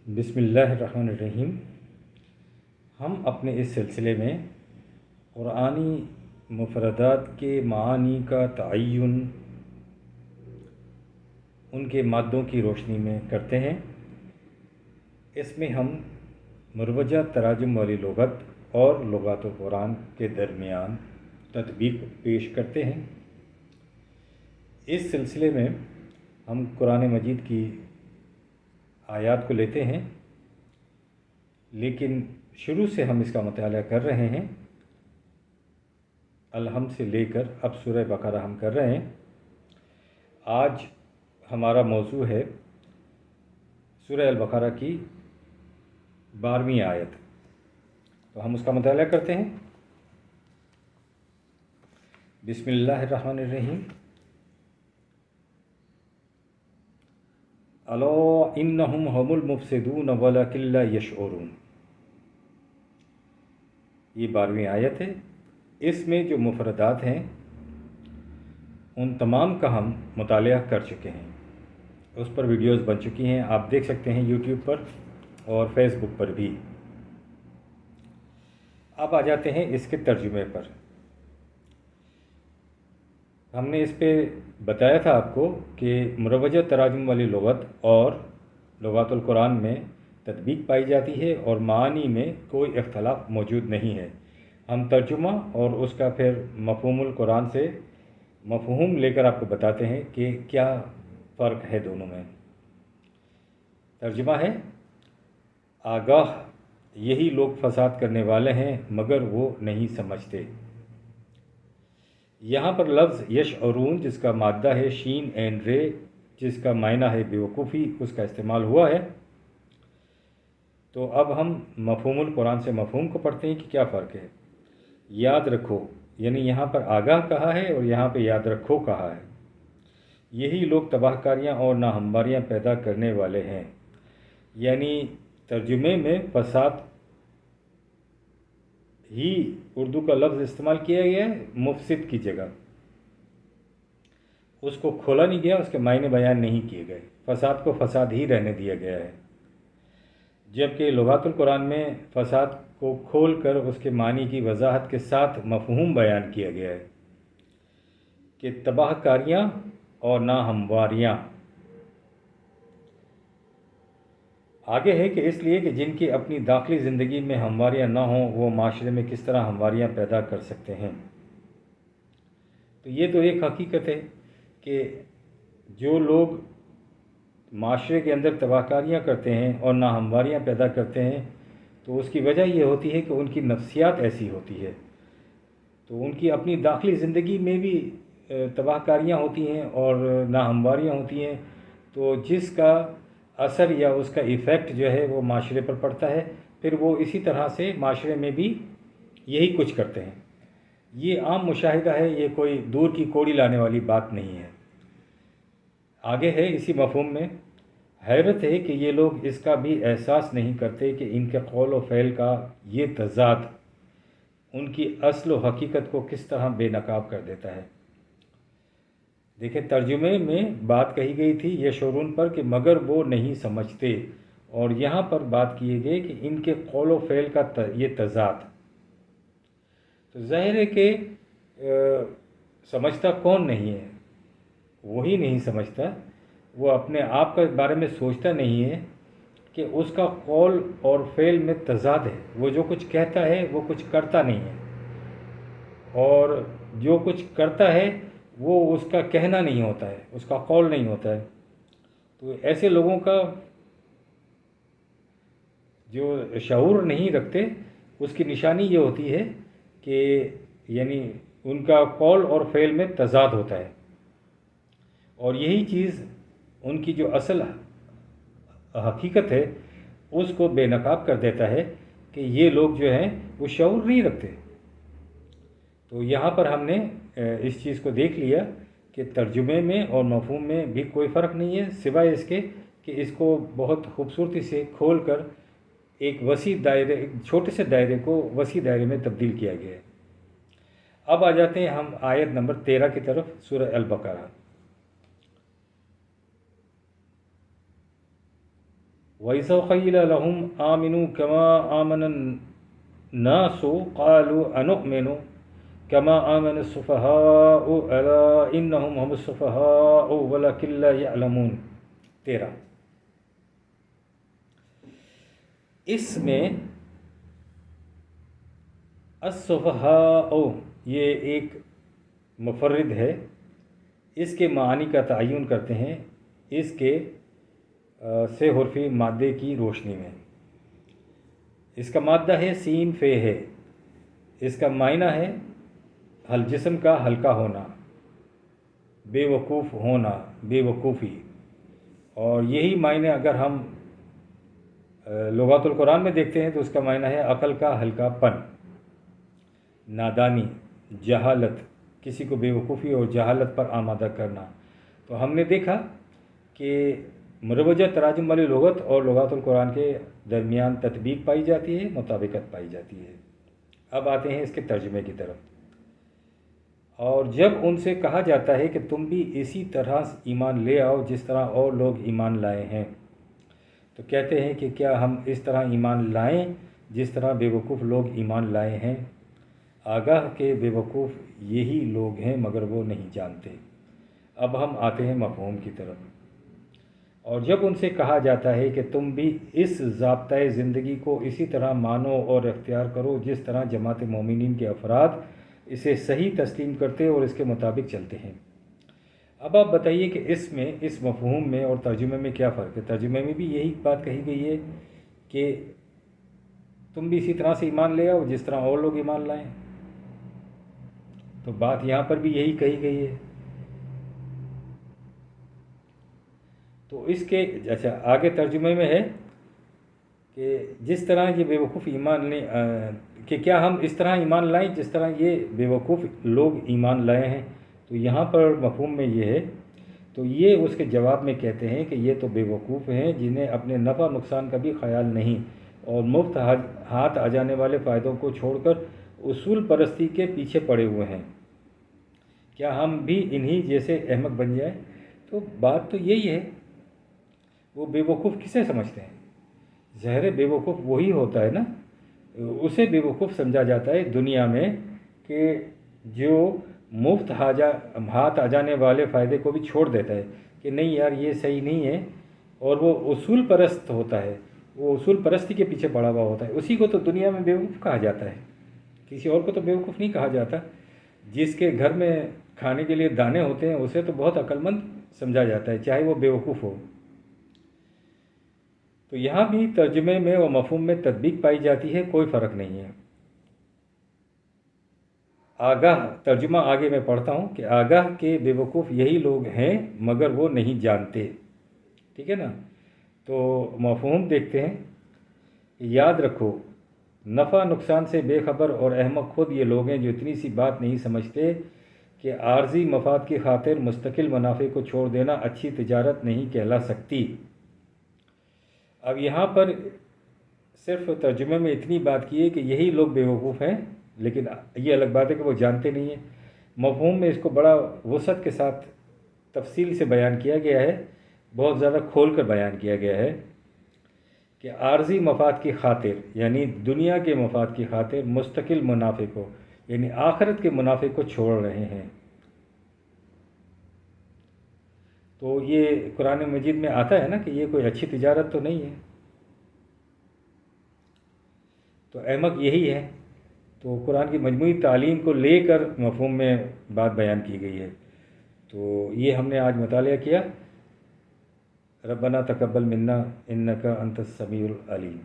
بسم اللہ الرحمن الرحیم۔ ہم اپنے اس سلسلے میں قرآنی مفردات کے معانی کا تعین ان کے مادوں کی روشنی میں کرتے ہیں۔ اس میں ہم مروجہ تراجم والی لغت اور لغات القرآن کے درمیان تطبیق پیش کرتے ہیں۔ اس سلسلے میں ہم قرآن مجید کی آیات کو لیتے ہیں، لیکن شروع سے ہم اس کا مطالعہ کر رہے ہیں۔ الحمد سے لے کر اب سورہ بقرہ ہم کر رہے ہیں۔ آج ہمارا موضوع ہے سورہ البقرہ کی 12ویں آیت، تو ہم اس کا مطالعہ کرتے ہیں۔ بسم اللہ الرحمن الرحیم۔ الا انہم هم المفسدون ولکن لا یشعرون۔ یہ 12ویں آیت ہے۔ اس میں جو مفردات ہیں ان تمام کا ہم مطالعہ کر چکے ہیں، اس پر ویڈیوز بن چکی ہیں، آپ دیکھ سکتے ہیں یوٹیوب پر اور فیس بک پر بھی۔ اب آ جاتے ہیں اس کے ترجمے پر۔ ہم نے اس پہ بتایا تھا آپ کو کہ مروجہ تراجم والی لغت اور لغات القرآن میں تطبیق پائی جاتی ہے اور معانی میں کوئی اختلاف موجود نہیں ہے۔ ہم ترجمہ اور اس کا پھر مفہوم القرآن سے مفہوم لے کر آپ کو بتاتے ہیں کہ کیا فرق ہے دونوں میں۔ ترجمہ ہے: آگاہ یہی لوگ فساد کرنے والے ہیں مگر وہ نہیں سمجھتے۔ یہاں پر لفظ یشعرون جس کا مادہ ہے شین عین رے، جس کا معنی ہے بیوقوفی، اس کا استعمال ہوا ہے۔ تو اب ہم مفہوم القرآن سے مفہوم کو پڑھتے ہیں کہ کیا فرق ہے۔ یاد رکھو، یعنی یہاں پر آگاہ کہا ہے اور یہاں پہ یاد رکھو کہا ہے۔ یہی لوگ تباہ کاریاں اور ناہمواریاں پیدا کرنے والے ہیں، یعنی ترجمے میں فساد ہی اردو کا لفظ استعمال کیا گیا ہے مفسد کی جگہ، اس کو کھولا نہیں گیا، اس کے معنی بیان نہیں کیے گئے، فساد کو فساد ہی رہنے دیا گیا ہے۔ جبکہ لغات القرآن میں فساد کو کھول کر اس کے معنی کی وضاحت کے ساتھ مفہوم بیان کیا گیا ہے کہ تباہ کاریاں اور ناہمواریاں۔ آگے ہے کہ اس لیے کہ جن کی اپنی داخلی زندگی میں ہمواریاں نہ ہوں وہ معاشرے میں کس طرح ہمواریاں پیدا کر سکتے ہیں۔ تو یہ تو ایک حقیقت ہے کہ جو لوگ معاشرے کے اندر تباہ کاریاں کرتے ہیں اور ناہمواریاں پیدا کرتے ہیں تو اس کی وجہ یہ ہوتی ہے کہ ان کی نفسیات ایسی ہوتی ہے، تو ان کی اپنی داخلی زندگی میں بھی تباہ کاریاں ہوتی ہیں اور ناہمواریاں ہوتی ہیں، تو جس کا اثر یا اس کا ایفیکٹ جو ہے وہ معاشرے پر پڑتا ہے، پھر وہ اسی طرح سے معاشرے میں بھی یہی کچھ کرتے ہیں۔ یہ عام مشاہدہ ہے، یہ کوئی دور کی کوڑی لانے والی بات نہیں ہے۔ آگے ہے اسی مفہوم میں: حیرت ہے کہ یہ لوگ اس کا بھی احساس نہیں کرتے کہ ان کے قول و فعل کا یہ تضاد ان کی اصل و حقیقت کو کس طرح بے نقاب کر دیتا ہے۔ دیکھیں، ترجمے میں بات کہی گئی تھی یشعرون پر کہ مگر وہ نہیں سمجھتے، اور یہاں پر بات کیے گئے کہ ان کے قول و فعل کا یہ تضاد۔ تو ظاہر ہے کہ سمجھتا کون نہیں ہے؟ وہی نہیں سمجھتا، وہ اپنے آپ کے بارے میں سوچتا نہیں ہے کہ اس کا قول اور فعل میں تضاد ہے۔ وہ جو کچھ کہتا ہے وہ کچھ کرتا نہیں ہے، اور جو کچھ کرتا ہے وہ اس کا کہنا نہیں ہوتا ہے، اس کا قول نہیں ہوتا ہے۔ تو ایسے لوگوں کا جو شعور نہیں رکھتے، اس کی نشانی یہ ہوتی ہے کہ یعنی ان کا قول اور فعل میں تضاد ہوتا ہے، اور یہی چیز ان کی جو اصل حقیقت ہے اس کو بے نقاب کر دیتا ہے کہ یہ لوگ جو ہیں وہ شعور نہیں رکھتے۔ تو یہاں پر ہم نے اس چیز کو دیکھ لیا کہ ترجمے میں اور مفہوم میں بھی کوئی فرق نہیں ہے، سوائے اس کے کہ اس کو بہت خوبصورتی سے کھول کر ایک وسیع دائرے، ایک چھوٹے سے دائرے کو وسیع دائرے میں تبدیل کیا گیا ہے۔ اب آ جاتے ہیں ہم آیت نمبر 13 کی طرف، سورہ البقرہ۔ وَإِذَا قِيلَ لَهُمْ آمِنُوا كَمَا آمَنَ النَّاسُ قَالُوا أَنُؤْمِنُ كَمَا آمَنَ السُّفَهَاءُ أَلَا إِنَّهُمْ هُمُ السُّفَهَاءُ وَلَكِنْ لَا يَعْلَمُونَ 13۔ اس میں السفہاء یہ ایک مفرد ہے، اس کے معانی کا تعین کرتے ہیں اس کے سے حرفی مادے کی روشنی میں۔ اس کا مادہ ہے سین فے ہے، اس کا معنی ہے جسم کا ہلکا ہونا، بے وقوف ہونا، بے وقوفی، اور یہی معنی اگر ہم لغات القرآن میں دیکھتے ہیں تو اس کا معنی ہے عقل کا ہلکا پن، نادانی، جہالت، کسی کو بے وقوفی اور جہالت پر آمادہ کرنا۔ تو ہم نے دیکھا کہ مروجہ تراجم والی لغت اور لغات القرآن کے درمیان تطبیق پائی جاتی ہے، مطابقت پائی جاتی ہے۔ اب آتے ہیں اس کے ترجمے کی طرف۔ اور جب ان سے کہا جاتا ہے کہ تم بھی اسی طرح ایمان لے آؤ جس طرح اور لوگ ایمان لائے ہیں، تو کہتے ہیں کہ کیا ہم اس طرح ایمان لائیں جس طرح بے وقوف لوگ ایمان لائے ہیں؟ آگاہ کے بے وقوف یہی لوگ ہیں مگر وہ نہیں جانتے۔ اب ہم آتے ہیں مفہوم کی طرف۔ اور جب ان سے کہا جاتا ہے کہ تم بھی اس ضابطۂ زندگی کو اسی طرح مانو اور اختیار کرو جس طرح جماعت مومنین کے افراد اسے صحیح تسلیم کرتے اور اس کے مطابق چلتے ہیں۔ اب آپ بتائیے کہ اس میں، اس مفہوم میں اور ترجمے میں کیا فرق ہے؟ ترجمے میں بھی یہی بات کہی گئی ہے کہ تم بھی اسی طرح سے ایمان لے آؤ جس طرح اور لوگ ایمان لائیں، تو بات یہاں پر بھی یہی کہی گئی ہے۔ تو اس کے اچھا آگے ترجمے میں ہے کہ جس طرح یہ بے وقوف ایمان لیں، کہ کیا ہم اس طرح ایمان لائیں جس طرح یہ بے وقوف لوگ ایمان لائے ہیں؟ تو یہاں پر مفہوم میں یہ ہے، تو یہ اس کے جواب میں کہتے ہیں کہ یہ تو بے وقوف ہیں جنہیں اپنے نفع نقصان کا بھی خیال نہیں اور مفت ہاتھ آ جانے والے فائدوں کو چھوڑ کر اصول پرستی کے پیچھے پڑے ہوئے ہیں۔ کیا ہم بھی انہی جیسے احمق بن جائیں؟ تو بات تو یہی ہے، وہ بے وقوف کسے سمجھتے ہیں؟ ظاہر بے وقوف وہی ہوتا ہے نا، اسے بے وقوف سمجھا جاتا ہے دنیا میں کہ جو مفت ہاتھ آ جانے والے فائدے کو بھی چھوڑ دیتا ہے کہ نہیں یار یہ صحیح نہیں ہے، اور وہ اصول پرست ہوتا ہے، وہ اصول پرستی کے پیچھے پڑا ہوا ہوتا ہے، اسی کو تو دنیا میں بے وقوف کہا جاتا ہے، کسی اور کو تو بے وقوف نہیں کہا جاتا۔ جس کے گھر میں کھانے کے لیے دانے ہوتے ہیں اسے تو بہت عقل مند سمجھا جاتا ہے، چاہے وہ بے وقوف ہو۔ تو یہاں بھی ترجمے میں و مفہوم میں تطبیق پائی جاتی ہے، کوئی فرق نہیں ہے۔ آگاہ، ترجمہ آگے میں پڑھتا ہوں کہ آگاہ کے بے وقوف یہی لوگ ہیں مگر وہ نہیں جانتے، ٹھیک ہے نا؟ تو مفہوم دیکھتے ہیں۔ یاد رکھو، نفع نقصان سے بے خبر اور احمق خود یہ لوگ ہیں جو اتنی سی بات نہیں سمجھتے کہ عارضی مفاد کی خاطر مستقل منافع کو چھوڑ دینا اچھی تجارت نہیں کہلا سکتی۔ اب یہاں پر صرف ترجمے میں اتنی بات کی ہے کہ یہی لوگ بے وقوف ہیں، لیکن یہ الگ بات ہے کہ وہ جانتے نہیں ہیں۔ مفہوم میں اس کو بڑا وسعت کے ساتھ تفصیل سے بیان کیا گیا ہے، بہت زیادہ کھول کر بیان کیا گیا ہے کہ عارضی مفاد کی خاطر یعنی دنیا کے مفاد کی خاطر مستقل منافع کو یعنی آخرت کے منافع کو چھوڑ رہے ہیں۔ تو یہ قرآن مجید میں آتا ہے نا کہ یہ کوئی اچھی تجارت تو نہیں ہے، تو احمق یہی ہے۔ تو قرآن کی مجموعی تعلیم کو لے کر مفہوم میں بات بیان کی گئی ہے۔ تو یہ ہم نے آج مطالعہ کیا۔ ربنا تقبل منا انک انت السمیع العلیم۔